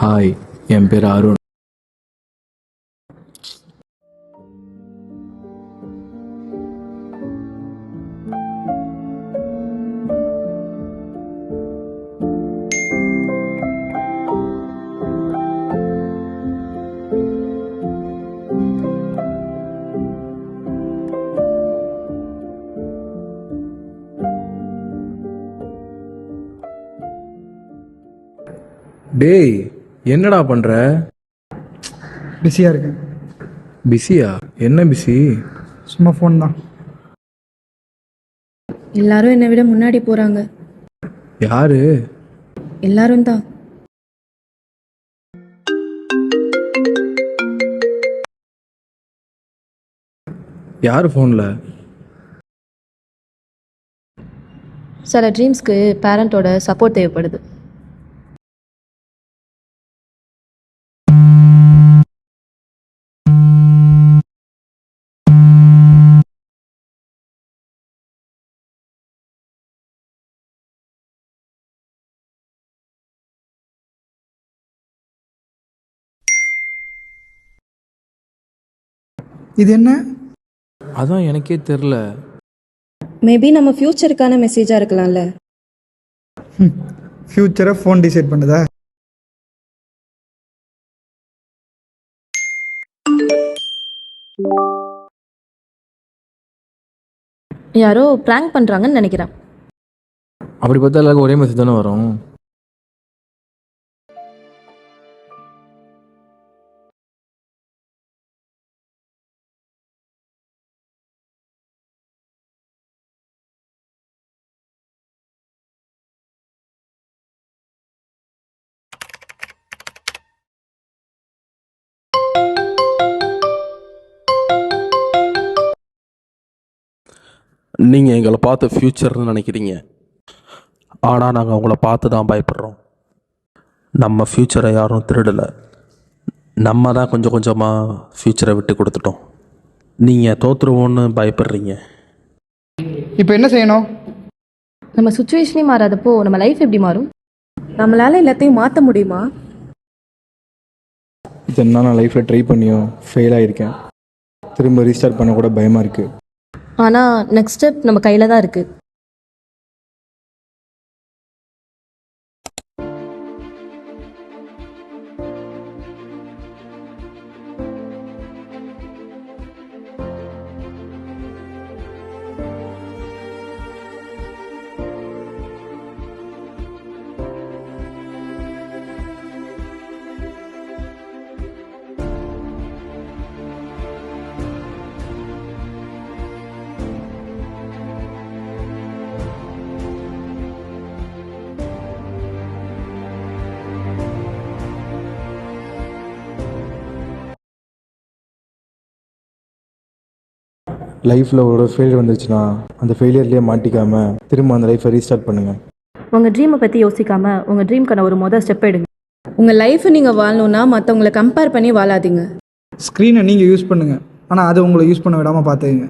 Hi, என் பேர் அருண். டேய், என்னடா பண்ற? பிஸியாக இருக்கேன். பிஸியா? என்ன பிஸி? சும்மா ஃபோன் தான். எல்லாரும் என்னை விட முன்னாடி போறாங்க. யாரு? எல்லாரும் தான். யாரு ஃபோன்ல? சில ட்ரீம்ஸ்க்கு பேரண்டோட சப்போர்ட் தேவைப்படுது. இது என்ன? அதான் எனக்கே தெரில. மேபி நம்ம ஃப்யூச்சருக்கான மெசேஜாக இருக்கலாம்ல. ஃப்யூச்சரை ஃபோன் டிசைட் பண்ணுதா? யாரோ ப்ராங்க் பண்ணுறாங்கன்னு நினைக்கிறேன். அப்படி பார்த்தா எல்லாருக்கும் ஒரே மெசேஜ் தானே வரும். நீங்கள் எங்களை பார்த்து ஃப்யூச்சர்னு நினைக்கிறீங்க, ஆனால் நாங்கள் உங்களை பார்த்து தான் பயப்படுறோம். நம்ம ஃப்யூச்சரை யாரும் திருடலை, நம்ம தான் கொஞ்சம் கொஞ்சமாக ஃப்யூச்சரை விட்டு கொடுத்துட்டோம். நீங்கள் தோற்றுருவோன்னு பயப்படுறீங்க. இப்போ என்ன செய்யணும்? நம்ம சுச்சுவேஷனே மாறாதப்போ நம்ம லைஃப் எப்படி மாறும்? நம்மளால எல்லாத்தையும் மாற்ற முடியுமா? இதெல்லாம் நான் லைஃப்பில் ட்ரை பண்ணியும் ஃபெயில் ஆகியிருக்கேன். திரும்ப ரீஸ்டார்ட் பண்ண கூட பயமாக இருக்குது. ஆனால் நெக்ஸ்ட் ஸ்டெப் நம்ம கையில் தான் இருக்குது. லைஃப்பில் ஒரு ஃபெயிலியர் வந்துருச்சுன்னா அந்த ஃபெயிலியர்லேயே மாட்டிக்காமல் திரும்ப அந்த லைஃப்பை ரீஸ்டார்ட் பண்ணுங்கள். உங்கள் ட்ரீமை பற்றி யோசிக்காமல் உங்கள் ட்ரீம்க்கான ஒரு மொதல் ஸ்டெப் எடுங்க. உங்கள் லைஃப்பை நீங்கள் வாழணுன்னா மற்றவங்களை கம்பேர் பண்ணி வாழாதீங்க. ஸ்க்ரீனை நீங்கள் யூஸ் பண்ணுங்கள், ஆனால் அதை உங்களை யூஸ் பண்ண விடாமல் பார்த்துக்குங்க.